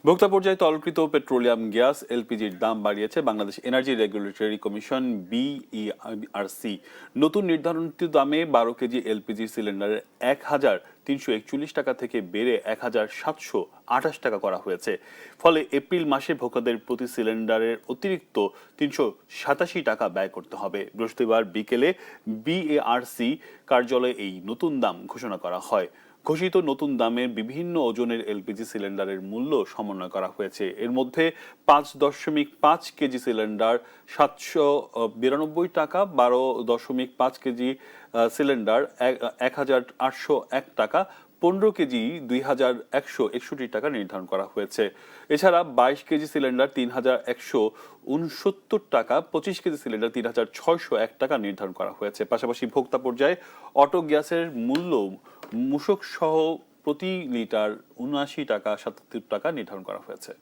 ভোক্তা পর্যায়ে তরলকৃত petroleum gas এলপিজির দাম বাড়িয়েছে Bangladesh energy regulatory commission BERC. নতুন নির্ধারিত দামে 12 কেজি এলপিজি সিলিন্ডারের 1,341 টাকা থেকে বেড়ে 1,728 টাকা করা হয়েছে। ফলে এপ্রিল মাসে ভোক্তাদের প্রতি সিলিন্ডারের অতিরিক্ত 387 টাকা ব্যয় করতে হবে। বৃহস্পতিবার বিকেলে বিএআরসি কার্যালয়ে এই নতুন দাম ঘোষণা করা হয়। ঘোষিত নতুন দামে বিভিন্ন ওজনের এলপিজি সিলিন্ডারের মূল্য সমন্বয় করা হয়েছে। এর মধ্যে 5.5 কেজি সিলিন্ডার 792 টাকা, 12.5 কেজি সিলিন্ডার 1,801 টাকা, 15 কেজি 2,161 টাকা নির্ধারণ করা হয়েছে। এছাড়া 22 কেজি সিলিন্ডার 3,169 টাকা, 25 কেজি সিলিন্ডার 3,601 টাকা নির্ধারণ করা হয়েছে। পাশাপাশি ভোক্তা পর্যায়ে অটো গ্যাসের মূল্য মূসক সহ প্রতি লিটার 79 টাকা 77 টাকা নির্ধারণ করা হয়েছে।